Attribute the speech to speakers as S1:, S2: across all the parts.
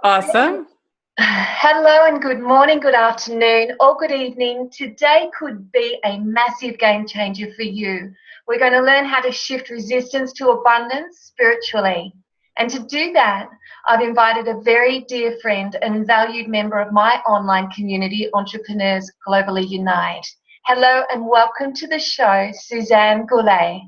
S1: Awesome.
S2: Hello and good morning, good afternoon, or good evening. Today could be a massive game changer for you. We're going to learn how to shift resistance to abundance spiritually. And to do that, I've invited a very dear friend and valued member of my online community, Entrepreneurs Globally Unite. Hello and welcome to the show, Suzanne Goulet.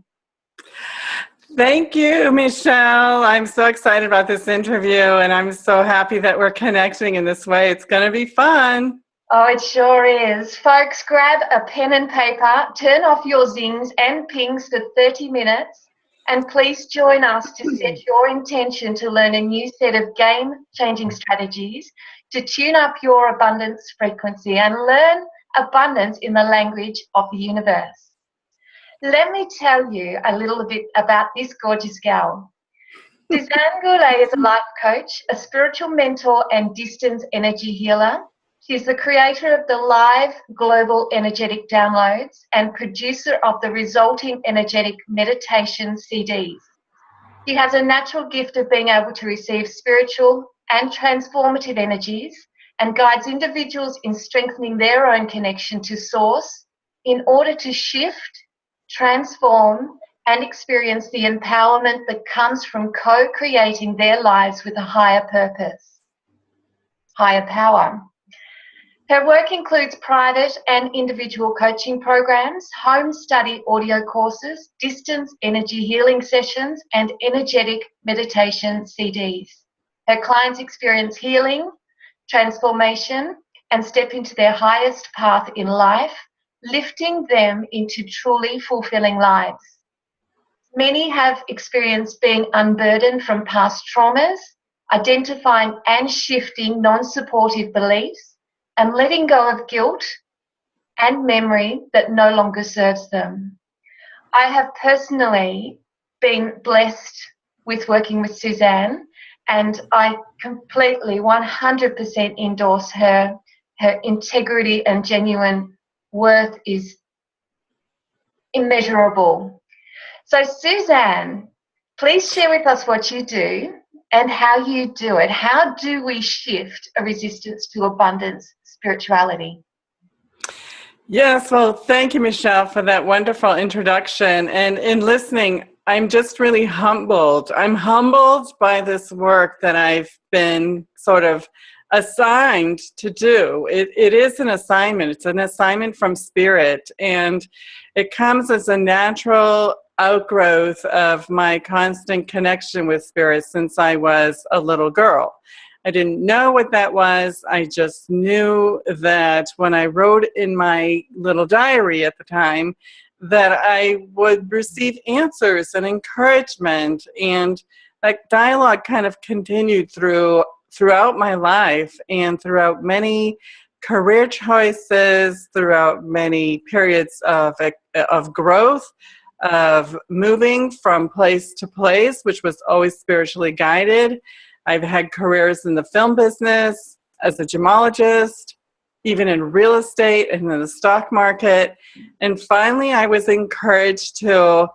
S1: Thank you, Michelle. I'm so excited about this interview, and I'm so happy that we're connecting in this way. It's going to be fun.
S2: Oh, it sure is. Folks, grab a pen and paper, turn off your zings and pings for 30 minutes, and please join us to set your intention to learn a new set of game-changing strategies to tune up your abundance frequency and learn abundance in the language of the universe. Let me tell you a little bit about this gorgeous gal. Suzanne Goulet is a life coach, a spiritual mentor, and distance energy healer. She's the creator of the live global energetic downloads and producer of the resulting energetic meditation CDs. She has a natural gift of being able to receive spiritual and transformative energies and guides individuals in strengthening their own connection to Source in order to shift, transform, and experience the empowerment that comes from co-creating their lives with a higher purpose, higher power. Her work includes private and individual coaching programs, home study audio courses, distance energy healing sessions, and energetic meditation CDs. Her clients experience healing, transformation, and step into their highest path in life, lifting them into truly fulfilling lives. Many have experienced being unburdened from past traumas, identifying and shifting non-supportive beliefs, and letting go of guilt and memory that no longer serves them. I have personally been blessed with working with Suzanne, and I completely 100% endorse her. Her integrity and genuine worth is immeasurable. So Suzanne, please share with us what you do and how you do it. How do we shift a resistance to abundance spirituality?
S1: Yes, well, thank you, Michelle, for that wonderful introduction. And in listening, I'm just really humbled. I'm humbled by this work that I've been sort of assigned to do. It is an assignment. It's an assignment from Spirit, and it comes as a natural outgrowth of my constant connection with Spirit since I was a little girl. I didn't know what that was. I just knew that when I wrote in my little diary at the time that I would receive answers and encouragement, and that dialogue kind of continued throughout my life and throughout many career choices, throughout many periods of growth, of moving from place to place, which was always spiritually guided. I've had careers in the film business, as a gemologist, even in real estate and in the stock market. And finally, I was encouraged to,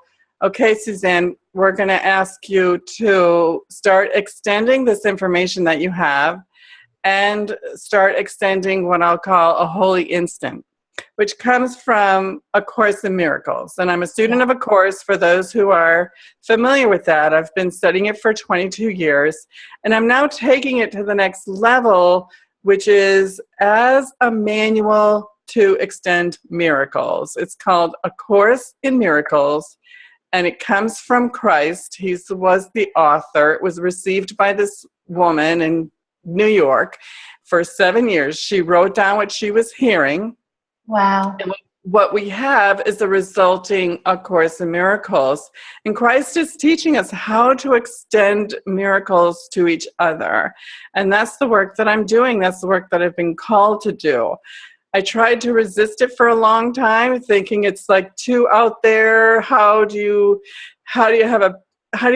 S1: okay, Suzanne, we're going to ask you to start extending this information that you have and start extending what I'll call a holy instant, which comes from A Course in Miracles. And I'm a student of A Course, for those who are familiar with that. I've been studying it for 22 years, and I'm now taking it to the next level, which is as a manual to extend miracles. It's called A Course in Miracles, and it comes from Christ. He was the author. It was received by this woman in New York for 7 years. She wrote down what she was hearing.
S2: Wow.
S1: And what we have is the resulting A Course in Miracles. And Christ is teaching us how to extend miracles to each other. And that's the work that I'm doing. That's the work that I've been called to do. I tried to resist it for a long time, thinking it's like too out there. How do you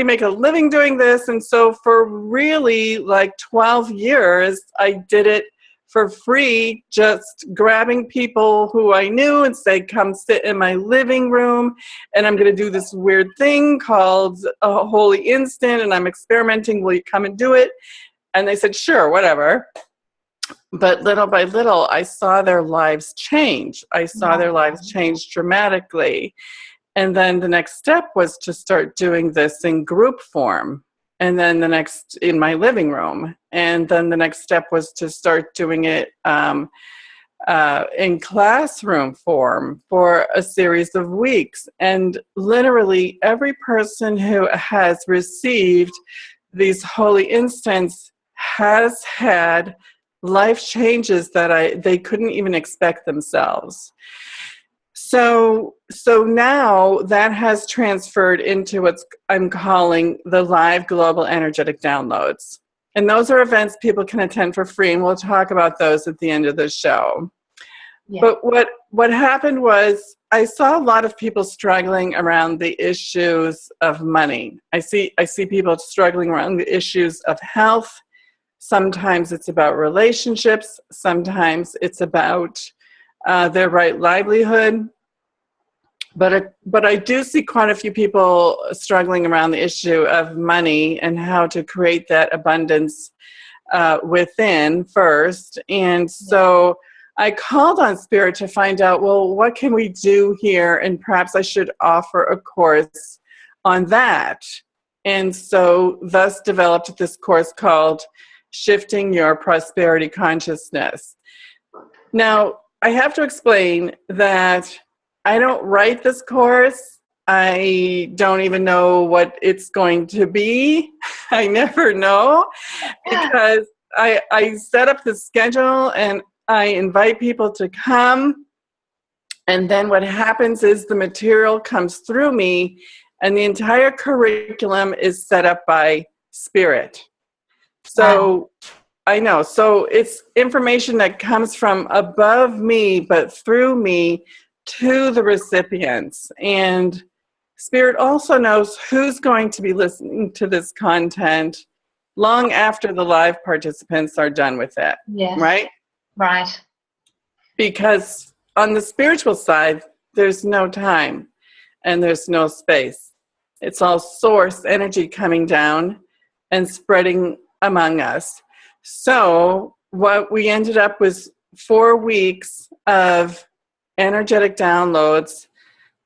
S1: make a living doing this? And so for really like 12 years, I did it for free, just grabbing people who I knew and say, come sit in my living room, and I'm going to do this weird thing called a holy instant, and I'm experimenting. Will you come and do it? And they said, sure, whatever. But little by little, I saw their lives change. I saw their lives change dramatically. And then the next step was to start doing this in group form. And then the next in my living room. And then the next step was to start doing it in classroom form for a series of weeks. And literally every person who has received these holy instants has had life changes that they couldn't even expect themselves. So now that has transferred into what I'm calling the live global energetic downloads. And those are events people can attend for free, and we'll talk about those at the end of the show. Yeah. But what happened was I saw a lot of people struggling around the issues of money. I see people struggling around the issues of health. Sometimes it's about relationships. Sometimes it's about their right livelihood. But I do see quite a few people struggling around the issue of money and how to create that abundance within first. And so I called on Spirit to find out, well, what can we do here? And perhaps I should offer a course on that. And so thus developed this course called Shifting Your Prosperity Consciousness. Now, I have to explain that I don't write this course. I don't even know what it's going to be. I never know, because I set up the schedule and I invite people to come. And then what happens is the material comes through me and the entire curriculum is set up by Spirit. So I know. So it's information that comes from above me, but through me to the recipients. And Spirit also knows who's going to be listening to this content long after the live participants are done with it. Yes. Right?
S2: Right.
S1: Because on the spiritual side, there's no time and there's no space. It's all source energy coming down and spreading among us. So what we ended up was 4 weeks of energetic downloads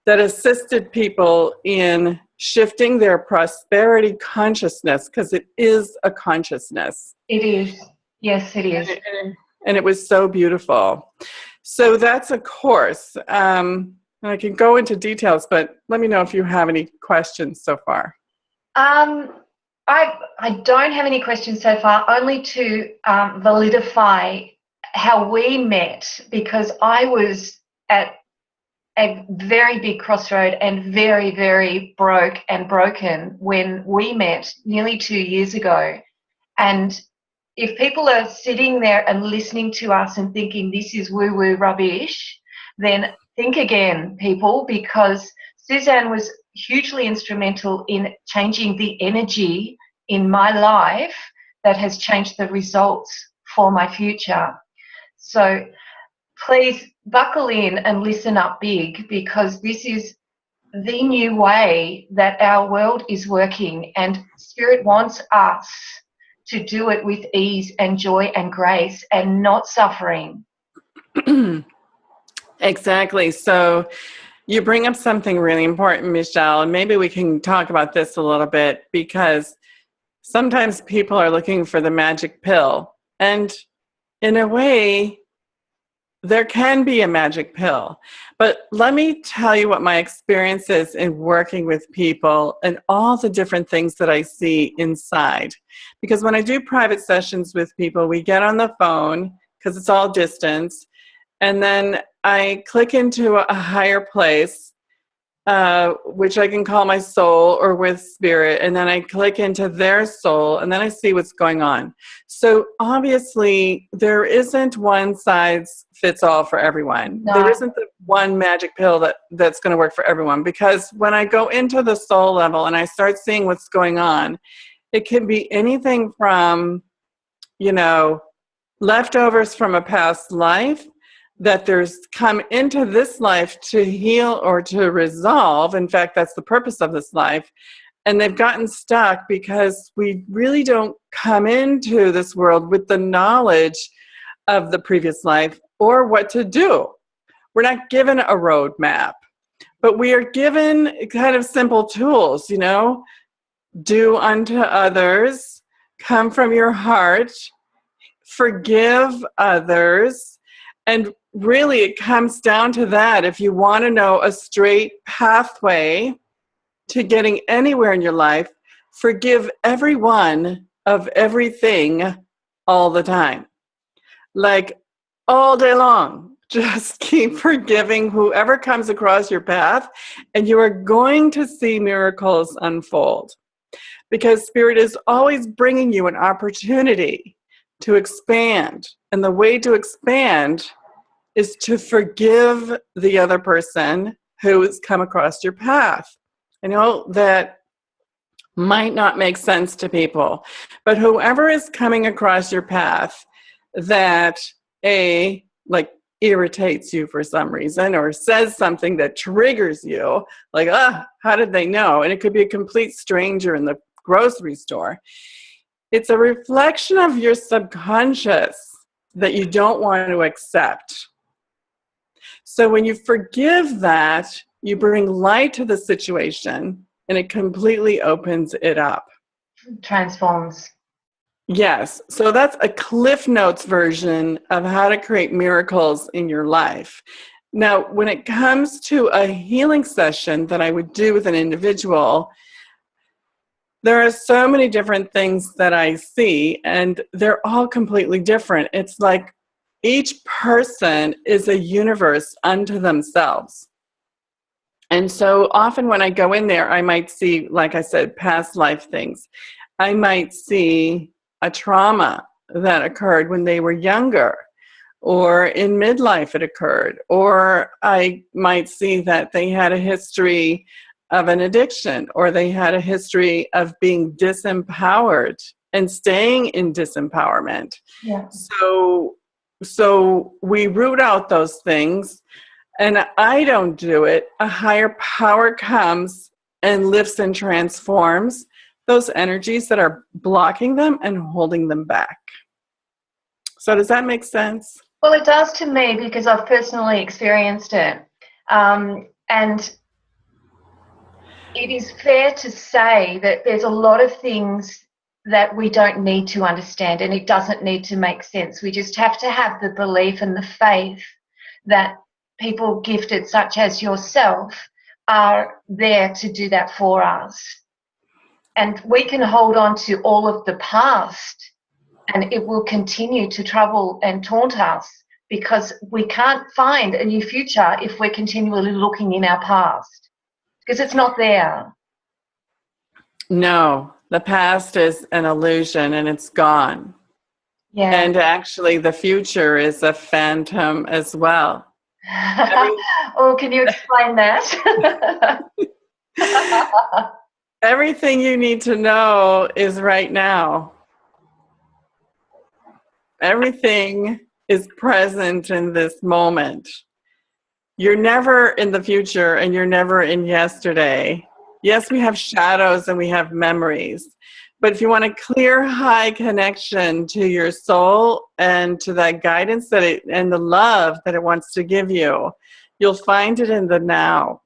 S1: that assisted people in shifting their prosperity consciousness, because it is a consciousness.
S2: It is. Yes, it is.
S1: And it was so beautiful. So that's a course. And I can go into details, but let me know if you have any questions so far.
S2: I don't have any questions so far, only to validify how we met, because I was at a very big crossroad and very, very broken when we met nearly 2 years ago. And if people are sitting there and listening to us and thinking this is woo-woo rubbish, then think again, people, because Suzanne was hugely instrumental in changing the energy in my life that has changed the results for my future. So please buckle in and listen up big, because this is the new way that our world is working, and Spirit wants us to do it with ease and joy and grace and not suffering.
S1: Exactly. So you bring up something really important, Michelle, and maybe we can talk about this a little bit, because sometimes people are looking for the magic pill. And in a way, there can be a magic pill. But let me tell you what my experience is in working with people and all the different things that I see inside. Because when I do private sessions with people, we get on the phone, because it's all distance, and then I click into a higher place, which I can call my soul or with Spirit, and then I click into their soul, and then I see what's going on. So obviously, there isn't one size fits all for everyone. No. There isn't the one magic pill that's going to work for everyone, because when I go into the soul level and I start seeing what's going on, it can be anything from, leftovers from a past life that there's come into this life to heal or to resolve. In fact, that's the purpose of this life. And they've gotten stuck because we really don't come into this world with the knowledge of the previous life or what to do. We're not given a roadmap, but we are given kind of simple tools, do unto others, come from your heart, forgive others. And really, it comes down to that. If you want to know a straight pathway to getting anywhere in your life, forgive everyone of everything all the time. Like all day long. Just keep forgiving whoever comes across your path, and you are going to see miracles unfold. Because Spirit is always bringing you an opportunity to expand. And the way to expand is to forgive the other person who has come across your path. I know that might not make sense to people, but whoever is coming across your path that irritates you for some reason or says something that triggers you, like, how did they know? And it could be a complete stranger in the grocery store. It's a reflection of your subconscious that you don't want to accept. So when you forgive that, you bring light to the situation and it completely opens it up.
S2: Transforms.
S1: Yes. So that's a Cliff Notes version of how to create miracles in your life. Now, when it comes to a healing session that I would do with an individual, there are so many different things that I see, and they're all completely different. It's like each person is a universe unto themselves. And so often when I go in there, I might see, like I said, past life things. I might see a trauma that occurred when they were younger, or in midlife it occurred, or I might see that they had a history of an addiction, or they had a history of being disempowered and staying in disempowerment.
S2: Yeah.
S1: So we root out those things, and I don't do it. A higher power comes and lifts and transforms those energies that are blocking them and holding them back. So does that make sense?
S2: Well, it does to me because I've personally experienced it. And it is fair to say that there's a lot of things that we don't need to understand, and it doesn't need to make sense. We just have to have the belief and the faith that people gifted, such as yourself, are there to do that for us. And we can hold on to all of the past, and it will continue to trouble and taunt us because we can't find a new future if we're continually looking in our past, because it's not there.
S1: No, the past is an illusion and it's gone.
S2: Yeah.
S1: And actually the future is a phantom as well.
S2: Oh, can you explain that?
S1: Everything you need to know is right now. Everything is present in this moment. You're never in the future and you're never in yesterday. Yes, we have shadows and we have memories. But if you want a clear, high connection to your soul and to that guidance and the love that it wants to give you, you'll find it in the now.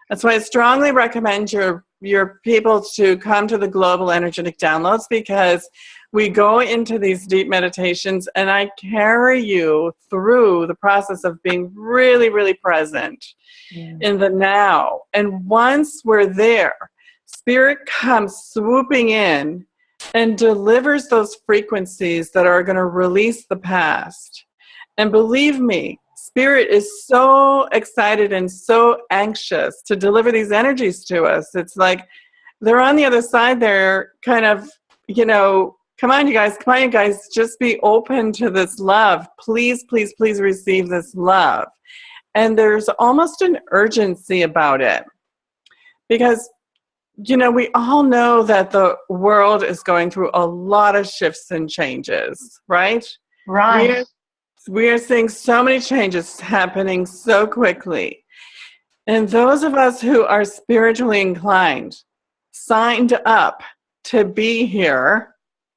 S1: That's why I strongly recommend your people to come to the Global Energetic Downloads, because we go into these deep meditations and I carry you through the process of being really, really present in the now. And once we're there, Spirit comes swooping in and delivers those frequencies that are going to release the past. And believe me, Spirit is so excited and so anxious to deliver these energies to us. It's like they're on the other side there kind of, come on, you guys, just be open to this love. Please, please, please receive this love. And there's almost an urgency about it because, we all know that the world is going through a lot of shifts and changes, right?
S2: Right.
S1: We are seeing so many changes happening so quickly. And those of us who are spiritually inclined, signed up to be here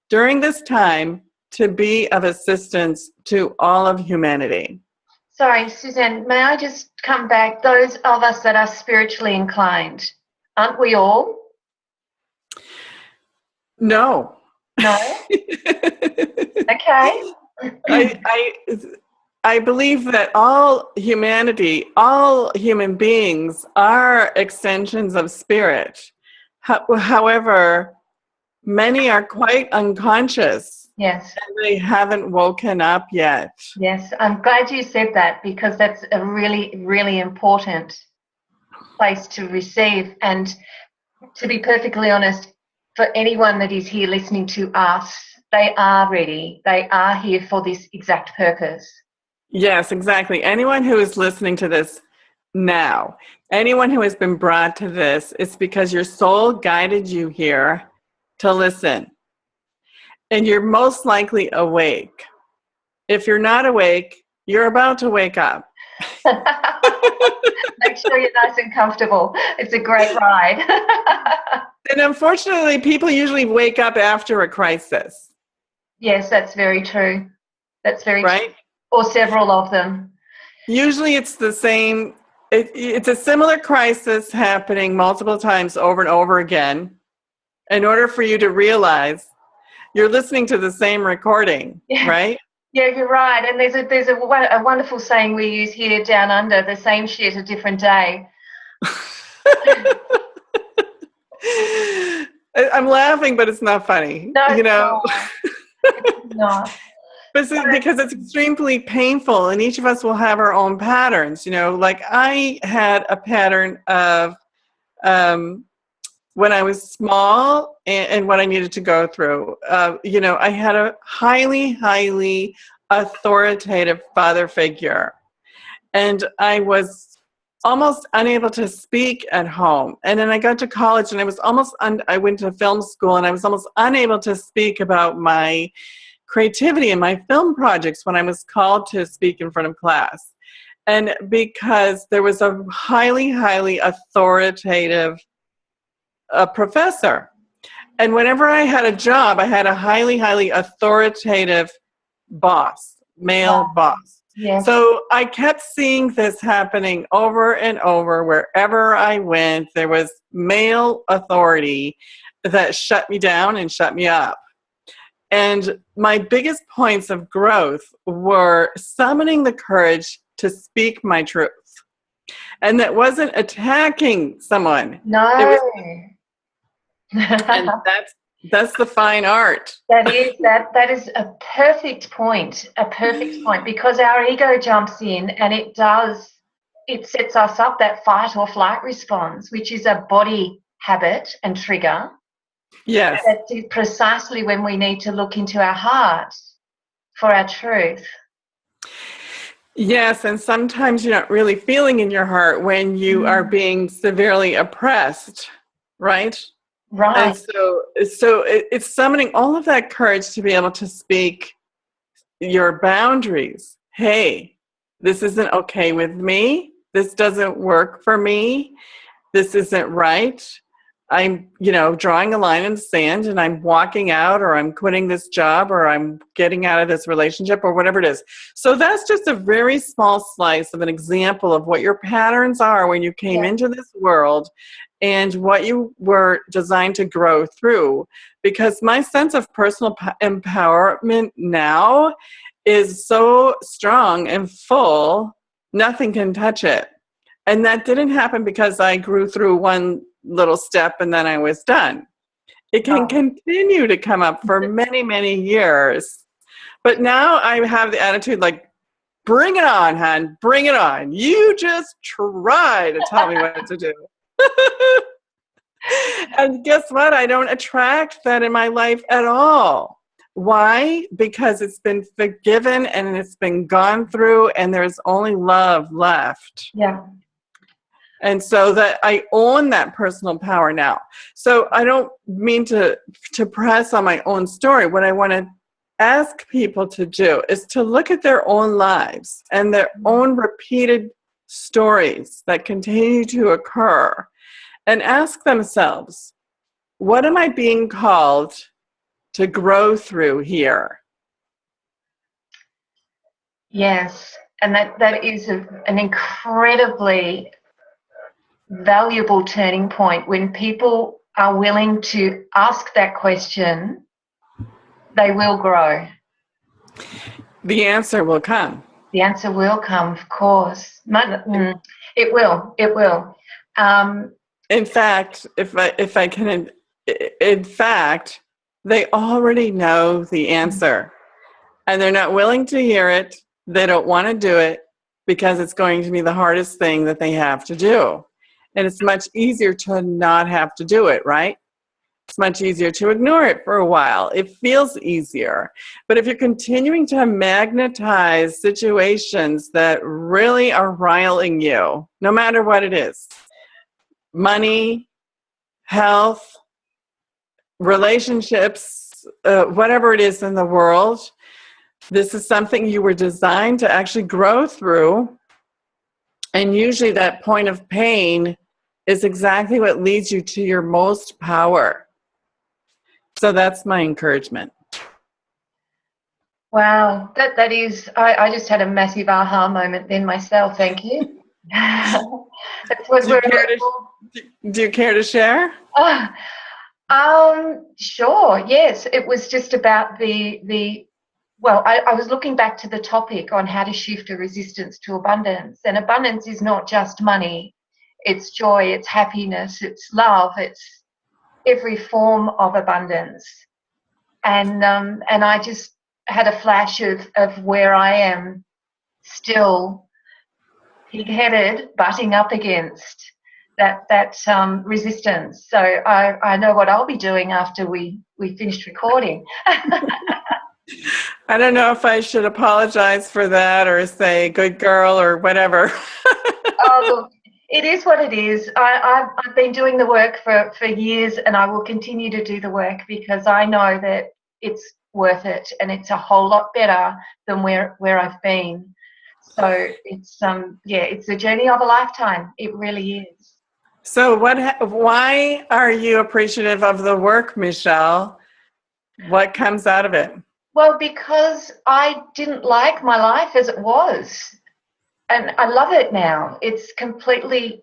S1: during this time to be of assistance to all of humanity.
S2: Sorry, Suzanne, may I just come back? Those of us that are spiritually inclined, aren't we all?
S1: No.
S2: No? Okay.
S1: I believe that all humanity, all human beings are extensions of spirit. However, many are quite unconscious.
S2: Yes.
S1: And they haven't woken up yet.
S2: Yes, I'm glad you said that, because that's a really, really important place to receive. And to be perfectly honest, for anyone that is here listening to us, they are ready. They are here for this exact purpose.
S1: Yes, exactly. Anyone who is listening to this now, anyone who has been brought to this, it's because your soul guided you here to listen. And you're most likely awake. If you're not awake, you're about to wake up.
S2: Make sure you're nice and comfortable. It's a great ride.
S1: And unfortunately, people usually wake up after a crisis.
S2: Yes, that's very true. That's very
S1: right?
S2: true. Or several of them.
S1: Usually it's the same. It's a similar crisis happening multiple times over and over again in order for you to realize you're listening to the same recording, right?
S2: Yeah, you're right. And there's a wonderful saying we use here down under: the same shit, a different day.
S1: I'm laughing, but it's not funny.
S2: No,
S1: you know,
S2: it's not.
S1: But because it's extremely painful, and each of us will have our own patterns. You know, like I had a pattern of when I was small and what I needed to go through. You know, I had a highly, highly authoritative father figure, and I was almost unable to speak at home. And then I got to college, and I was I went to film school, and I was almost unable to speak about my creativity in my film projects when I was called to speak in front of class. And because there was a highly, highly authoritative professor. And whenever I had a job, I had a highly, highly authoritative boss, male boss.
S2: Yes.
S1: So I kept seeing this happening over and over. Wherever I went, there was male authority that shut me down and shut me up. And my biggest points of growth were summoning the courage to speak my truth. And that wasn't attacking someone.
S2: No.
S1: And that's the fine art.
S2: That is a perfect point, because our ego jumps in and it sets us up, that fight or flight response, which is a body habit and trigger.
S1: Yes.
S2: That's precisely when we need to look into our heart for our truth.
S1: Yes, and sometimes you're not really feeling in your heart when you are being severely oppressed, right?
S2: Right.
S1: And so it's summoning all of that courage to be able to speak your boundaries. Hey, this isn't okay with me. This doesn't work for me. This isn't right. I'm, drawing a line in the sand, and I'm walking out, or I'm quitting this job, or I'm getting out of this relationship, or whatever it is. So that's just a very small slice of an example of what your patterns are when you came into this world and what you were designed to grow through. Because my sense of personal empowerment now is so strong and full, nothing can touch it. And that didn't happen because I grew through one little step and then I was done. It can continue to come up for many, many years. But now I have the attitude like, bring it on, hon, bring it on. You just try to tell me what to do. And guess what? I don't attract that in my life at all. Why? Because it's been forgiven and it's been gone through, and there's only love left.
S2: Yeah.
S1: And so that I own that personal power now. So I don't mean to press on my own story. What I want to ask people to do is to look at their own lives and their own repeated stories that continue to occur, and ask themselves, what am I being called to grow through here?
S2: Yes, and that is an incredibly valuable turning point. When people are willing to ask that question, they will grow.
S1: The answer will come.
S2: The answer will come, of course. It will. It will.
S1: In fact, if I can, in fact, they already know the answer, and they're not willing to hear it. They don't want to do it because it's going to be the hardest thing that they have to do. And it's much easier to not have to do it, right? It's much easier to ignore it for a while. It feels easier. But if you're continuing to magnetize situations that really are riling you, no matter what it is, money, health, relationships, whatever it is in the world, this is something you were designed to actually grow through. And usually that point of pain is exactly what leads you to your most power. So that's my encouragement.
S2: Wow, that is, I just had a massive aha moment then myself. Thank you.
S1: Do you care to share?
S2: Sure. Yes, it was just about well, I was looking back to the topic on how to shift a resistance to abundance. And abundance is not just money. It's joy, it's happiness, it's love, it's every form of abundance. And I just had a flash of where I am still pig-headed, butting up against that resistance. So I know what I'll be doing after we finished recording.
S1: I don't know if I should apologize for that or say good girl or whatever.
S2: Oh, look, it is what it is. I've been doing the work for years, and I will continue to do the work because I know that it's worth it, and it's a whole lot better than where I've been. So it's it's the journey of a lifetime. It really is.
S1: So why are you appreciative of the work, Michelle? What comes out of it?
S2: Well, because I didn't like my life as it was, and I love it now. It's completely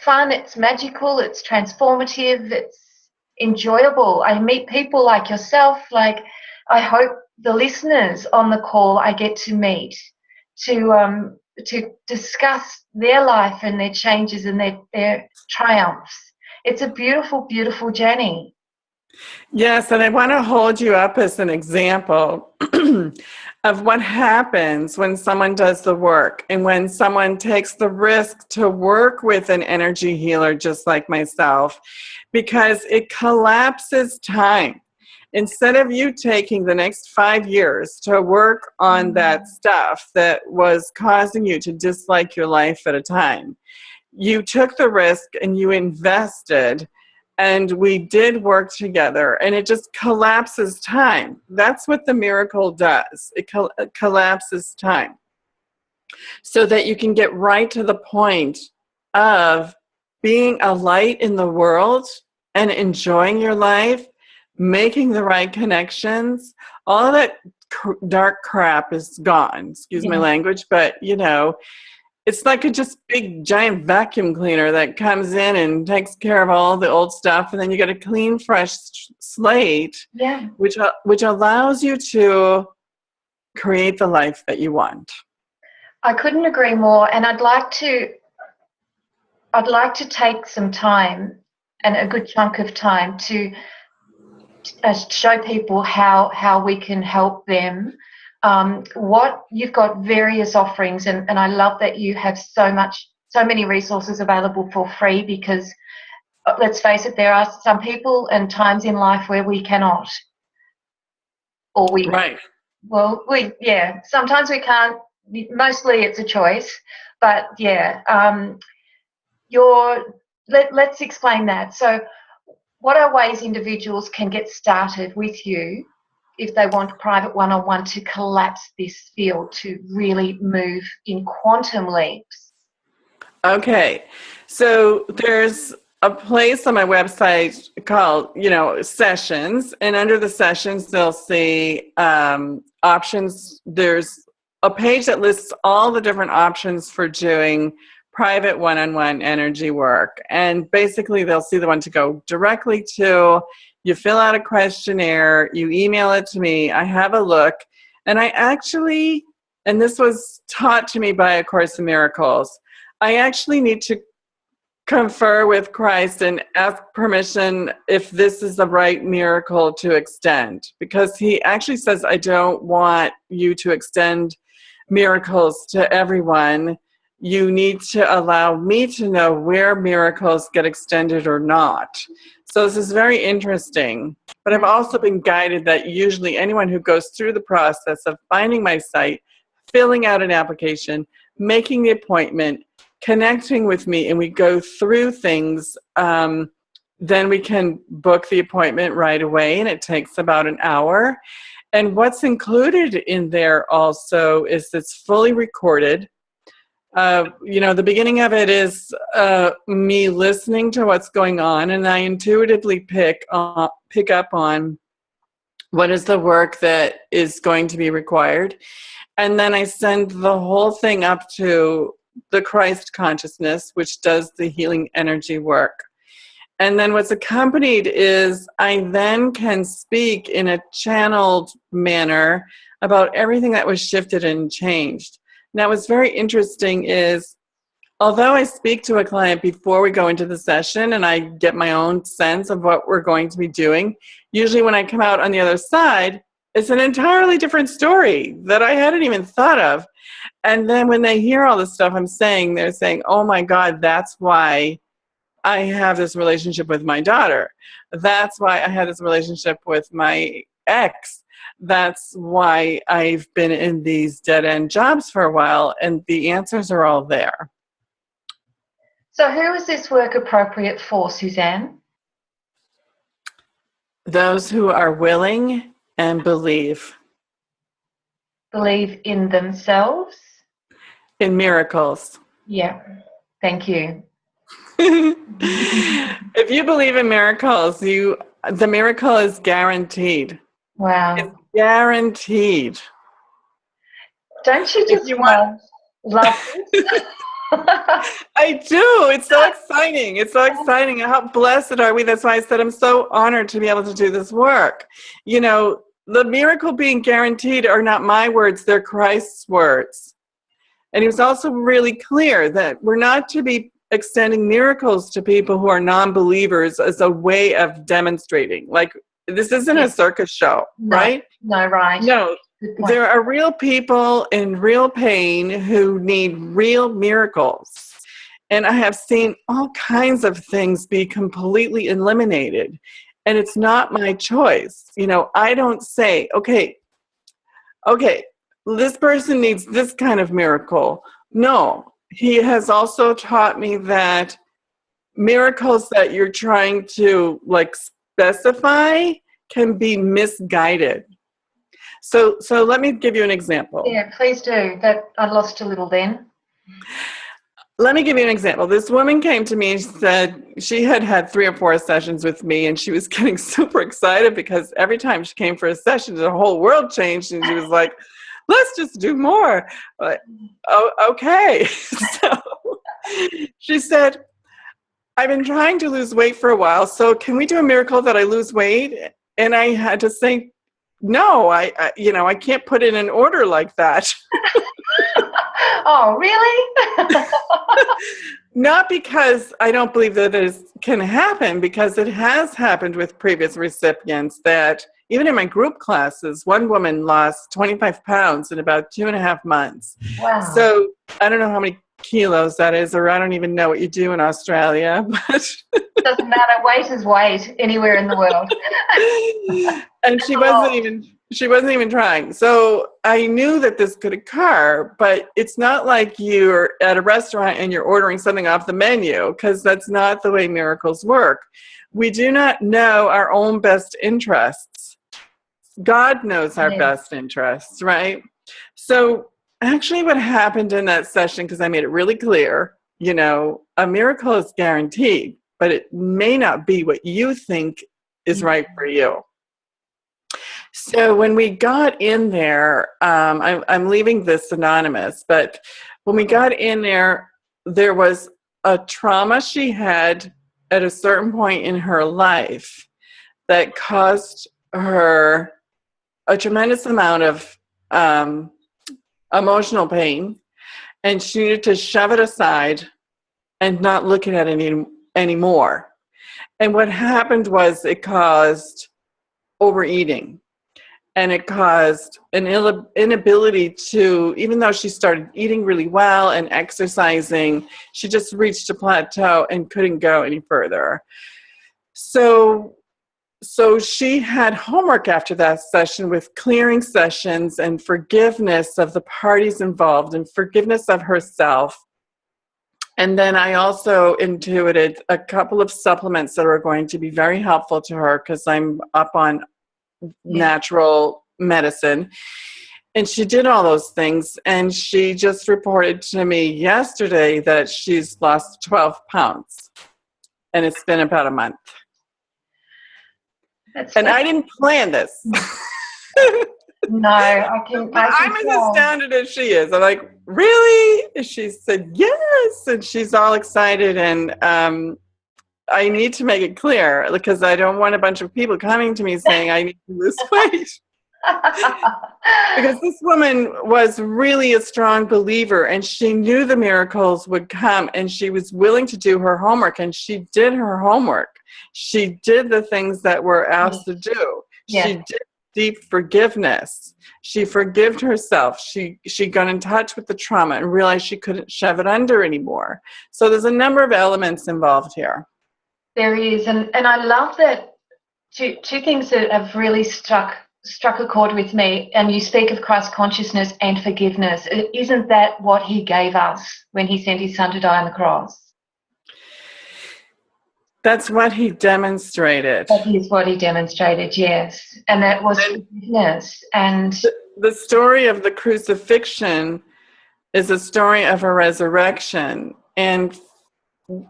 S2: fun, it's magical, it's transformative, it's enjoyable. I meet people like yourself, like I hope the listeners on the call I get to meet to discuss their life and their changes and their triumphs. It's a beautiful, beautiful journey.
S1: Yes, and I want to hold you up as an example of what happens when someone does the work and when someone takes the risk to work with an energy healer just like myself, because it collapses time. Instead of you taking the next 5 years to work on that stuff that was causing you to dislike your life at a time, you took the risk and you invested. And we did work together, and it just collapses time. That's what the miracle does. It collapses time so that you can get right to the point of being a light in the world and enjoying your life, making the right connections. All of that dark crap is gone. Excuse my language, but it's like a just big giant vacuum cleaner that comes in and takes care of all the old stuff, and then you get a clean, fresh slate, which allows you to create the life that you want.
S2: I couldn't agree more, and I'd like to take some time, and a good chunk of time, to show people how we can help them. What you've got various offerings, and I love that you have so many resources available for free, because let's face it, there are some people and times in life where we cannot, or sometimes we can't. Mostly it's a choice, but let's explain that. So what are ways individuals can get started with you if they want private one-on-one to collapse this field, to really move in quantum leaps?
S1: Okay, so there's a place on my website called, sessions. And under the sessions, they'll see options. There's a page that lists all the different options for doing private one-on-one energy work. And basically, they'll see the one to go directly to. You fill out a questionnaire, you email it to me, I have a look, and I actually, and this was taught to me by A Course in Miracles, I actually need to confer with Christ and ask permission if this is the right miracle to extend. Because he actually says, I don't want you to extend miracles to everyone. You need to allow me to know where miracles get extended or not. So this is very interesting. But I've also been guided that usually anyone who goes through the process of finding my site, filling out an application, making the appointment, connecting with me, and we go through things, then we can book the appointment right away, and it takes about an hour. And what's included in there also is it's fully recorded. The beginning of it is me listening to what's going on, and I intuitively pick up on what is the work that is going to be required. And then I send the whole thing up to the Christ consciousness, which does the healing energy work. And then what's accompanied is I then can speak in a channeled manner about everything that was shifted and changed. Now, what's very interesting is, although I speak to a client before we go into the session and I get my own sense of what we're going to be doing, usually when I come out on the other side, it's an entirely different story that I hadn't even thought of. And then when they hear all the stuff I'm saying, they're saying, oh my God, that's why I have this relationship with my daughter. That's why I had this relationship with my ex. That's why I've been in these dead-end jobs for a while, and the answers are all there.
S2: So who is this work appropriate for, Suzanne?
S1: Those who are willing and believe.
S2: Believe in themselves?
S1: In miracles.
S2: Yeah, thank you.
S1: If you believe in miracles, the miracle is guaranteed.
S2: Wow.
S1: It's guaranteed.
S2: Don't you just love this?
S1: I do. It's so exciting. It's so exciting. How blessed are we? That's why I said I'm so honored to be able to do this work. The miracle being guaranteed are not my words, they're Christ's words. And he was also really clear that we're not to be extending miracles to people who are non-believers as a way of demonstrating. Like, this isn't a circus show, right?
S2: No, right.
S1: No, there are real people in real pain who need real miracles. And I have seen all kinds of things be completely eliminated. And it's not my choice. I don't say, okay, this person needs this kind of miracle. No, he has also taught me that miracles that you're trying to specify can be misguided. So let me give you an example.
S2: Yeah, please do. That I lost a little then.
S1: Let me give you an example. This woman came to me and said she had 3 or 4 sessions with me, and she was getting super excited because every time she came for a session, the whole world changed, and she was like, let's just do more. Oh, okay. So she said, I've been trying to lose weight for a while, so can we do a miracle that I lose weight? And I had to say, no, I can't put in an order like that.
S2: Oh, really?
S1: Not because I don't believe that it can happen, because it has happened with previous recipients that even in my group classes, one woman lost 25 pounds in about 2.5 months.
S2: Wow.
S1: So I don't know how many kilos that is, or I don't even know what you do in Australia. But
S2: doesn't matter. Weight is weight anywhere in the world.
S1: And she wasn't even trying. So I knew that this could occur, but it's not like you're at a restaurant and you're ordering something off the menu, because that's not the way miracles work. We do not know our own best interests. God knows our best interests, right? So actually what happened in that session, because I made it really clear, a miracle is guaranteed, but it may not be what you think is right for you. So when we got in there, I'm leaving this anonymous, but when we got in there, there was a trauma she had at a certain point in her life that caused her a tremendous amount of emotional pain, and she needed to shove it aside and not look at it anymore. And what happened was it caused overeating. And it caused an inability to, even though she started eating really well and exercising, she just reached a plateau and couldn't go any further. So she had homework after that session with clearing sessions and forgiveness of the parties involved and forgiveness of herself. And then I also intuited a couple of supplements that are going to be very helpful to her because I'm up on natural medicine. And she did all those things. And she just reported to me yesterday that she's lost 12 pounds. And it's been about a month. And I didn't plan this.
S2: No, I'm
S1: as astounded as she is. I'm like, really? And she said, yes. And she's all excited. And I need to make it clear because I don't want a bunch of people coming to me saying I need to lose weight. Because this woman was really a strong believer and she knew the miracles would come and she was willing to do her homework and she did her homework. She did the things that were asked to do.
S2: Yeah.
S1: She did deep forgiveness. She forgave herself. She got in touch with the trauma and realized she couldn't shove it under anymore. So there's a number of elements involved here. There
S2: is, and I love that two things that have really struck a chord with me, and you speak of Christ consciousness and forgiveness. Isn't that what he gave us when he sent his son to die on the cross?
S1: That's what he demonstrated.
S2: That is what he demonstrated, yes. And that was forgiveness. And
S1: the story of the crucifixion is a story of a resurrection. And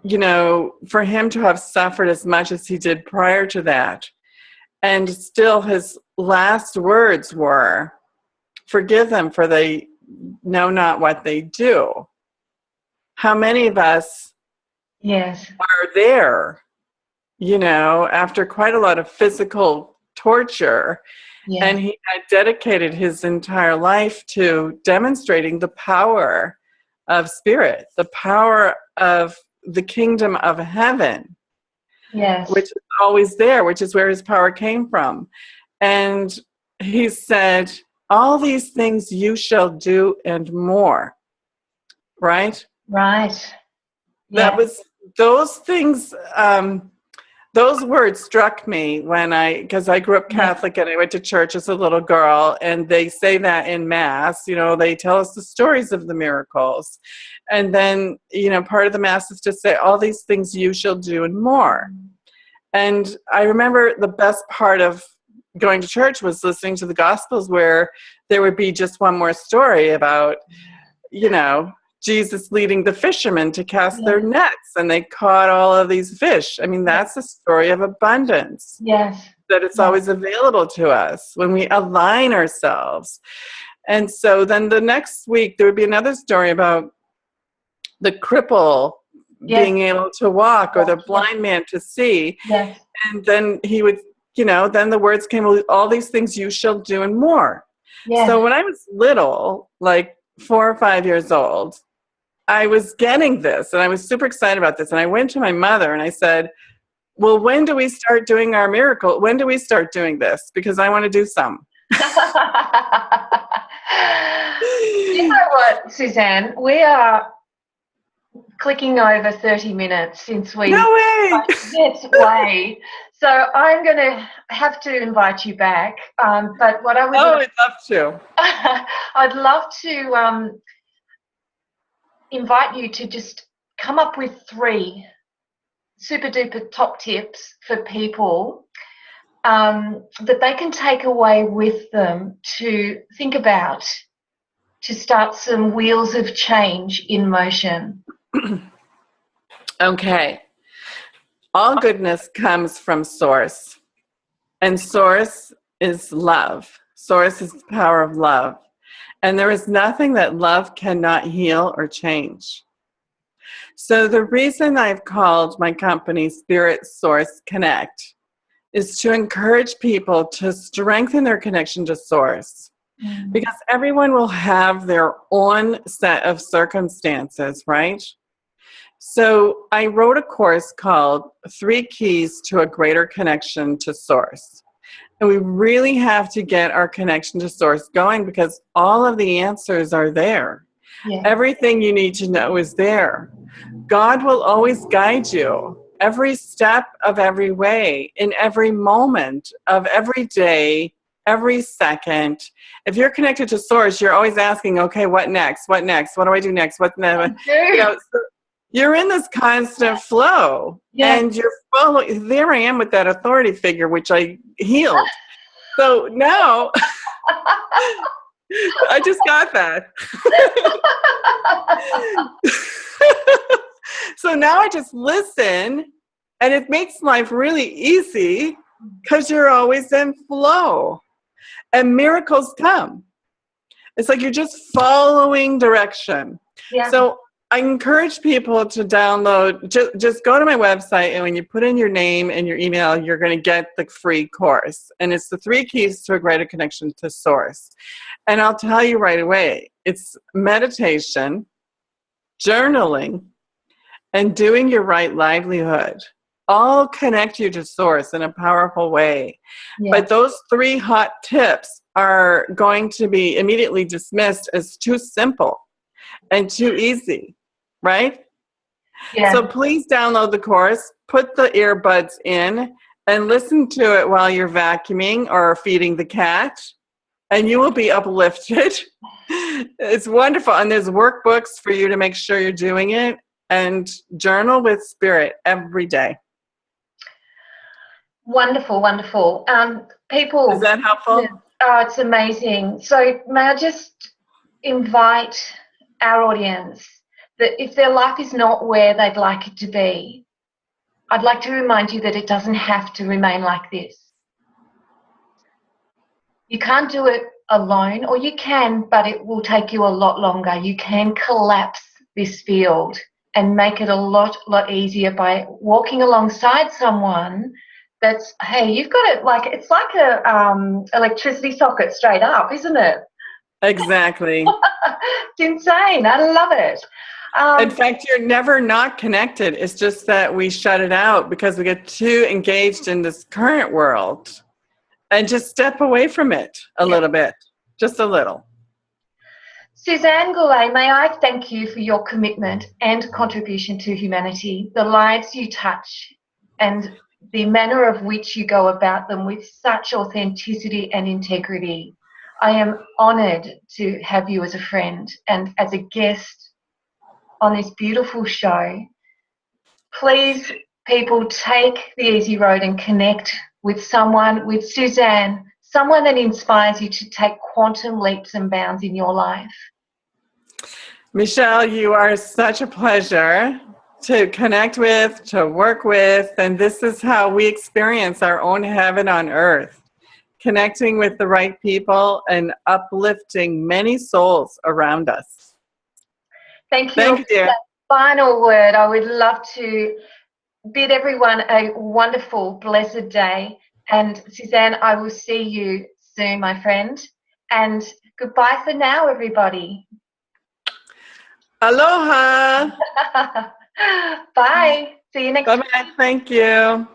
S1: you know, for him to have suffered as much as he did prior to that, and still his last words were, forgive them for they know not what they do. How many of us are there, you know, after quite a lot of physical torture, and he had dedicated his entire life to demonstrating the power of spirit, the power of the kingdom of heaven, which is always there, which is where his power came from. And he said, all these things you shall do and more. Right? That was those things. Those words struck me because I grew up Catholic and I went to church as a little girl, and they say that in Mass, you know, they tell us the stories of the miracles. And then, you know, part of the Mass is to say, all these things you shall do and more. And I remember the best part of going to church was listening to the Gospels where there would be just one more story about, you know, Jesus leading the fishermen to cast their nets, and they caught all of these fish. I mean, that's a story of abundance. That it's always available to us when we align ourselves. And so then the next week, there would be another story about the cripple being able to walk or the blind man to see. And then he would, you know, then the words came, all these things you shall do and more. So when I was little, like 4 or 5 years old, I was getting this and I was super excited about this. And I went to my mother and I said, well, when do we start doing our miracle? When do we start doing this? Because I want to do some.
S2: You know what, Suzanne? We are clicking over 30 minutes since we...
S1: No way!
S2: Yes, way. So I'm going to have to invite you back. But what I would...
S1: Oh, I'd love to.
S2: I'd love to... invite you to just come up with 3 super duper top tips for people that they can take away with them to think about, to start some wheels of change in motion.
S1: Okay. All goodness comes from Source. And Source is love. Source is the power of love. And there is nothing that love cannot heal or change. So the reason I've called my company Spirit Source Connect is to encourage people to strengthen their connection to Source. Because everyone will have their own set of circumstances, right? So I wrote a course called 3 Keys to a Greater Connection to Source. And we really have to get our connection to Source going because all of the answers are there.
S2: Yeah.
S1: Everything you need to know is there. God will always guide you every step of every way, in every moment of every day, every second. If you're connected to Source, you're always asking, okay, what next? What next? What do I do next? What next? So you're in this constant flow, and you're following. There I am with that authority figure, which I healed. So now I just got that. So now I just listen, and it makes life really easy because you're always in flow, and miracles come. It's like you're just following direction. Yeah. So I encourage people to download, just go to my website, and when you put in your name and your email, you're going to get the free course. And it's the 3 Keys to a Greater Connection to Source. And I'll tell you right away, it's meditation, journaling, and doing your right livelihood. All connect you to Source in a powerful way. Yeah. But those 3 hot tips are going to be immediately dismissed as too simple and too easy, right? Yeah. So please download the course, put the earbuds in, and listen to it while you're vacuuming or feeding the cat, and you will be uplifted. It's wonderful. And there's workbooks for you to make sure you're doing it, and journal with Spirit every day.
S2: Wonderful, wonderful. People.
S1: Is that helpful?
S2: Oh, it's amazing. So may I just invite our audience that if their life is not where they'd like it to be, I'd like to remind you that it doesn't have to remain like this. You can't do it alone, or you can, but it will take you a lot longer. You can collapse this field and make it a lot easier by walking alongside someone that's, hey, you've got it, like, it's like a electricity socket straight up, isn't it?
S1: Exactly.
S2: It's insane. I love it.
S1: In fact, you're never not connected. It's just that we shut it out because we get too engaged in this current world, and just step away from it a little bit, just a little.
S2: Suzanne Goulet, may I thank you for your commitment and contribution to humanity, the lives you touch, and the manner of which you go about them with such authenticity and integrity. I am honoured to have you as a friend and as a guest on this beautiful show. Please, people, take the easy road and connect with someone, with Suzanne, someone that inspires you to take quantum leaps and bounds in your life.
S1: Michelle, you are such a pleasure to connect with, to work with, and this is how we experience our own heaven on earth, connecting with the right people and uplifting many souls around us.
S2: Thank you.
S1: Thank you, dear.
S2: That final word, I would love to bid everyone a wonderful, blessed day. And Suzanne, I will see you soon, my friend. And goodbye for now, everybody.
S1: Aloha.
S2: Bye. See you next week.
S1: Bye-bye. Thank you.